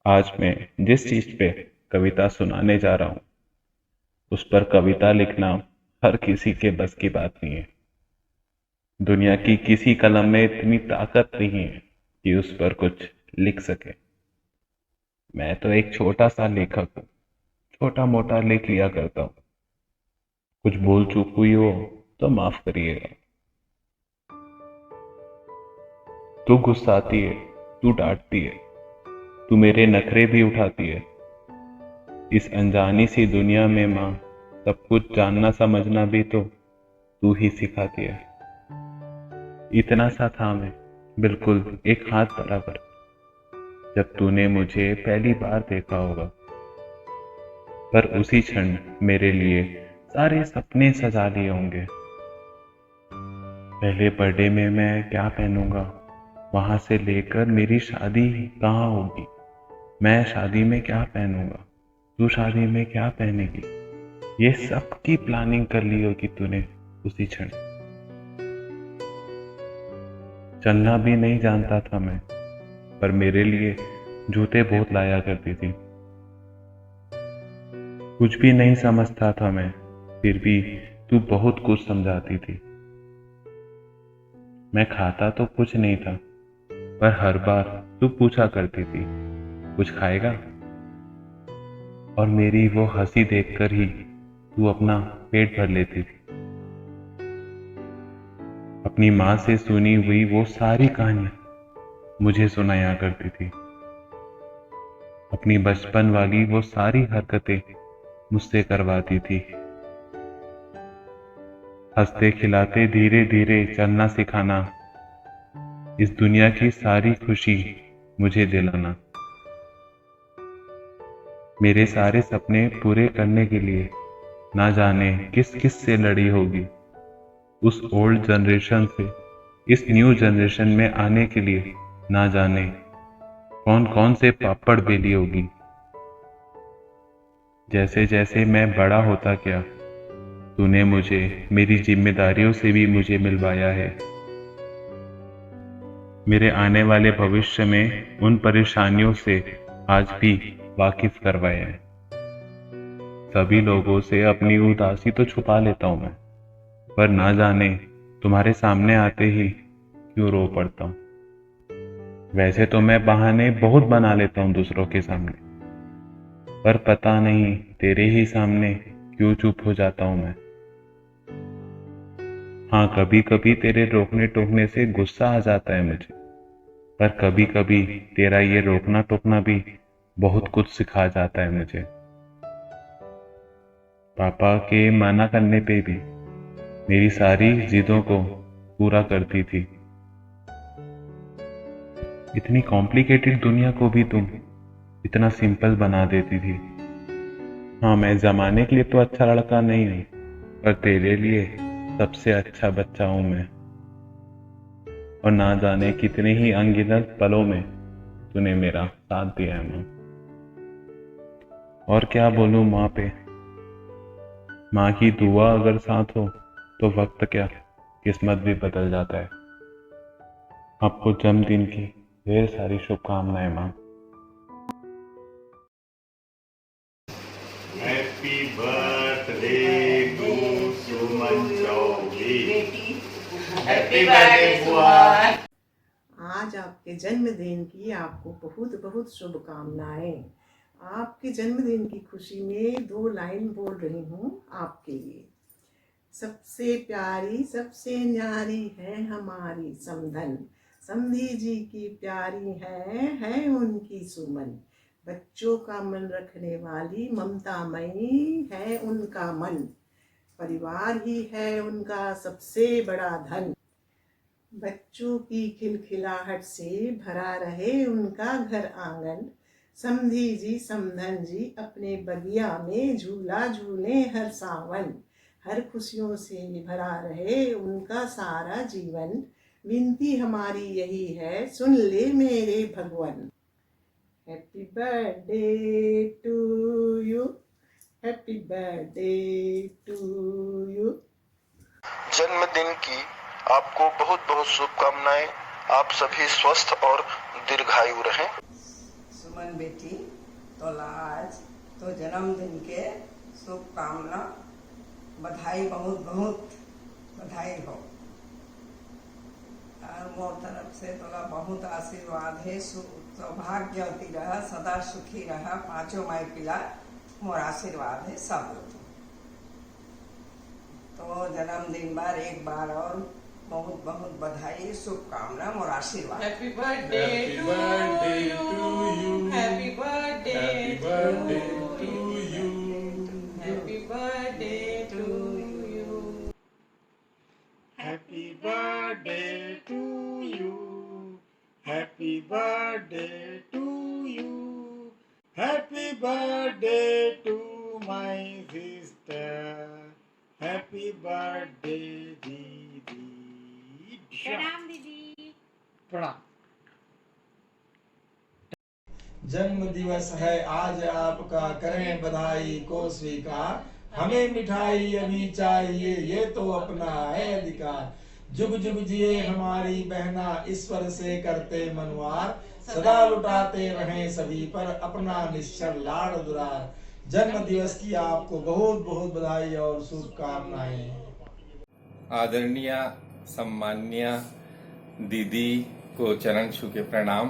आज मैं जिस चीज पे कविता सुनाने जा रहा हूँ उस पर कविता लिखना हर किसी के बस की बात नहीं है। दुनिया की किसी कलम में इतनी ताकत नहीं है कि उस पर कुछ लिख सके। मैं तो एक छोटा सा लेखक हूँ, छोटा मोटा लिख लिया करता हूँ। कुछ भूल चूक हुई हो तो माफ करिएगा। तू गुस्साती है, तू डांटती है, तू मेरे नखरे भी उठाती है। इस अनजानी सी दुनिया में माँ, सब कुछ जानना समझना भी तो तू ही सिखाती है। इतना सा था मैं, बिल्कुल एक हाथ बराबर, जब तूने मुझे पहली बार देखा होगा। पर उसी क्षण मेरे लिए सारे सपने सजा लिए होंगे। पहले बर्थडे में मैं क्या पहनूंगा, वहां से लेकर मेरी शादी कहाँ होगी, मैं शादी में क्या पहनूंगा, तू शादी में क्या पहनेगी, ये सब की प्लानिंग कर ली होगी तूने उसी क्षण। चलना भी नहीं जानता था मैं, पर मेरे लिए जूते बहुत लाया करती थी। कुछ भी नहीं समझता था मैं, फिर भी तू बहुत कुछ समझाती थी। मैं खाता तो कुछ नहीं था, पर हर बार तू पूछा करती थी, कुछ खाएगा? और मेरी वो हंसी देखकर ही तू अपना पेट भर लेती थी। अपनी माँ से सुनी हुई वो सारी कहानियां मुझे सुनाया करती थी। अपनी बचपन वाली वो सारी हरकतें मुझसे करवाती थी। हंसते खिलाते धीरे धीरे चलना सिखाना, इस दुनिया की सारी खुशी मुझे दिलाना। मेरे सारे सपने पूरे करने के लिए ना जाने किस किस से लड़ी होगी। उस ओल्ड जनरेशन से इस न्यू जनरेशन में आने के लिए ना जाने कौन कौन से पापड़ बेली होगी। जैसे जैसे मैं बड़ा होता गया, तूने मुझे मेरी जिम्मेदारियों से भी मुझे मिलवाया है। मेरे आने वाले भविष्य में उन परेशानियों से आज भी वाकिफ करवाया है। सभी लोगों से अपनी उदासी तो छुपा लेता हूं मैं, पर ना जाने तुम्हारे सामने आते ही क्यों रो पड़ता हूं। वैसे तो मैं बहाने बहुत बना लेता हूं दूसरों के सामने, पर पता नहीं तेरे ही सामने क्यों चुप हो जाता हूं मैं। हाँ, कभी कभी तेरे रोकने टोकने से गुस्सा आ जाता है मुझे, पर कभी कभी तेरा ये रोकना टोकना भी बहुत कुछ सिखा जाता है मुझे। पापा के मना करने पे भी मेरी सारी जिदों को पूरा करती थी। इतनी कॉम्प्लिकेटेड दुनिया को भी तुम इतना सिंपल बना देती थी। हाँ, मैं जमाने के लिए तो अच्छा लड़का नहीं हूँ, पर तेरे लिए सबसे अच्छा बच्चा हूं मैं। और ना जाने कितने ही अनगिनत पलों में तूने मेरा साथ दिया है माँ। और क्या बोलूं माँ पे, माँ की दुआ अगर साथ हो तो वक्त क्या, किस्मत भी बदल जाता है। आपको जन्मदिन की ढेर सारी शुभकामनाएं माँ। Happy birthday to Suman Chaudhary. Happy birthday बुआ। आज आपके जन्मदिन की आपको बहुत बहुत शुभकामनाएं। आपके जन्मदिन की खुशी में 2 लाइन बोल रही हूँ आपके लिए। सबसे प्यारी सबसे न्यारी है हमारी समधन, समधी जी की प्यारी है उनकी सुमन। बच्चों का मन रखने वाली ममतामयी है उनका मन, परिवार ही है उनका सबसे बड़ा धन। बच्चों की खिलखिलाहट से भरा रहे उनका घर आंगन, समधी जी समधन जी अपने बगिया में झूला झूले हर सावन। हर खुशियों से भरा रहे उनका सारा जीवन, विनती हमारी यही है सुन ले मेरे भगवन। Happy birthday to you, happy birthday to you. जन्मदिन की आपको बहुत बहुत शुभकामनाएं। आप सभी स्वस्थ और दीर्घायु रहें। सुमन बेटी तो आज तो जन्मदिन के शुभकामना, बधाई, बहुत बहुत बधाई हो। और मोर तरफ से तोला बहुत आशीर्वाद है, सौभाग्यवती रह, सदा सुखी रह, पांचों माई पिला मोर आशीर्वाद है सब लोग। तो जन्मदिन बार एक बार और बहुत बहुत बधाई, शुभकामना, मोर आशीर्वाद। Happy birthday to you, happy birthday to you, happy birthday to you, happy birthday to you, happy birthday to you, happy birthday to my sister, happy birthday दीदी। प्रणाम दीदी। प्रणाम। जन्म दिवस है आज आपका, करें बधाई को स्वीकार। हमें मिठाई अभी चाहिए, ये तो अपना है अधिकार। जुग जुग जिए हमारी बहना, ईश्वर से करते मनवार। सदा लुटाते रहें सभी पर अपना निश्चर लाड़ दुरार। जन्म दिवस की आपको बहुत बहुत बधाई और शुभकामनाएं। आदरणीय सम्माननीय दीदी को चरण छू के प्रणाम।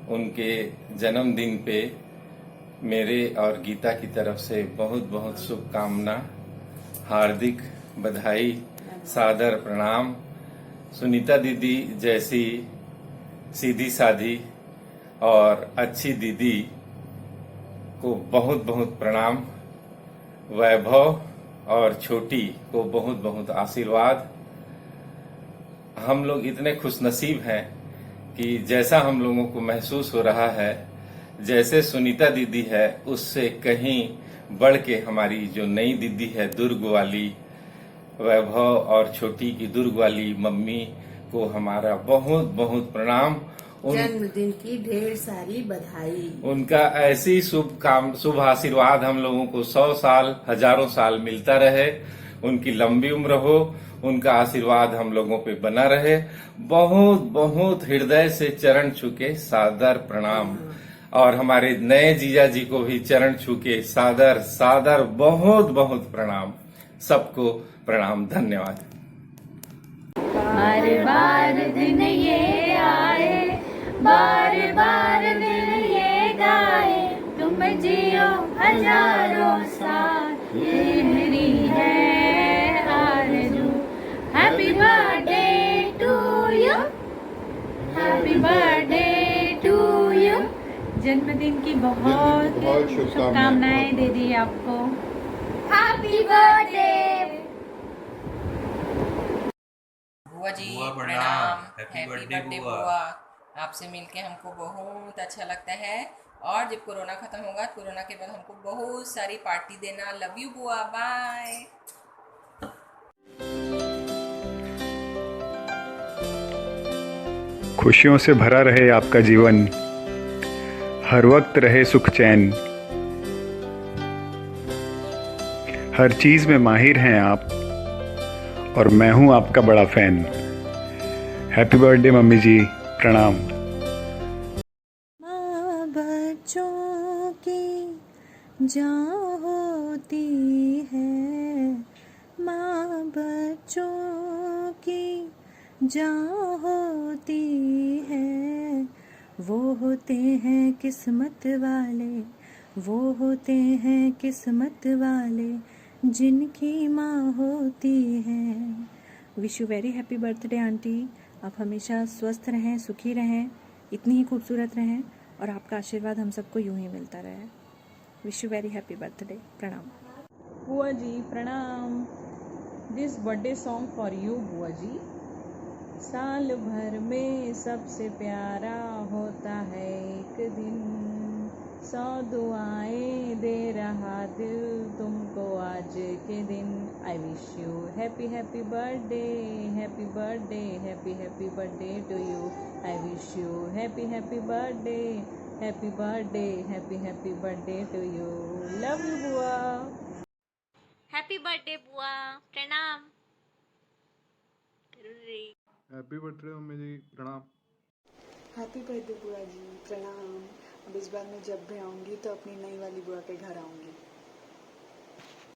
उनके जन्मदिन पे मेरे और गीता की तरफ से बहुत बहुत शुभकामना, हार्दिक बधाई, सादर प्रणाम। सुनीता दीदी जैसी सीधी साधी और अच्छी दीदी को बहुत बहुत प्रणाम। वैभव और छोटी को बहुत बहुत आशीर्वाद। हम लोग इतने खुशनसीब हैं कि जैसा हम लोगों को महसूस हो रहा है, जैसे सुनीता दीदी है उससे कहीं बढ़ के हमारी जो नई दीदी है दुर्ग वाली, वैभव और छोटी की दुर्ग वाली मम्मी को हमारा बहुत बहुत प्रणाम। जन्मदिन की ढेर सारी बधाई। उनका ऐसी शुभ आशीर्वाद हम लोगों को 100 साल हजारों साल मिलता रहे। उनकी लंबी उम्र हो, उनका आशीर्वाद हम लोगों पे बना रहे। बहुत बहुत हृदय से चरण छूके सादर प्रणाम। और हमारे नए जीजा जी को भी चरण छूके सादर सादर बहुत बहुत प्रणाम। सबको प्रणाम, धन्यवाद। बार बार दिन ये आए, बार बार दिन ये गाए, तुम जियो हजारों साल, ये मेरी है आरज़ू। Happy birthday to you, happy birthday to you. जन्मदिन की बहुत शुभकामनाएं दे दी आपको। Happy birthday. बुआ जी प्रणाम, हैप्पी बर्थडे बुआ। आपसे मिलके हमको बहुत अच्छा लगता है, और जब कोरोना खत्म होगा, कोरोना के बाद हमको बहुत सारी पार्टी देना। लव यू बुआ, बाय। खुशियों से भरा रहे आपका जीवन, हर वक्त रहे सुख चैन। हर चीज में माहिर हैं आप, और मैं हूं आपका बड़ा फैन। हैप्पी बर्थडे मम्मी जी, प्रणाम। माँ बच्चों की जान होती है, माँ बच्चों की जान होती है। वो होते हैं किस्मत वाले, वो होते हैं किस्मत वाले, जिनकी माँ होती है। Wish you very happy birthday aunty. आप हमेशा स्वस्थ रहें, सुखी रहें, इतनी ही खूबसूरत रहें, और आपका आशीर्वाद हम सबको यूं ही मिलता रहे। Wish you very happy birthday. प्रणाम। बुआ जी प्रणाम। This birthday song for you बुआ जी। साल भर में सबसे प्यारा होता है एक दिन, 100 दुआएं दे रहा दिल तुमको आज के दिन। I wish you happy happy birthday, happy birthday, happy happy birthday to you. I wish you happy happy birthday, happy birthday, happy happy birthday to you. Love you बुआ। हैप्पी बर्थडे बुआ, प्रणाम। हैप्पी बर्थडे मम्मी जी, प्रणाम। Happy birthday बुआ जी, प्रणाम। अब इस बार मैं जब भी आऊँगी तो अपनी नई वाली बुआ के घर आऊँगी।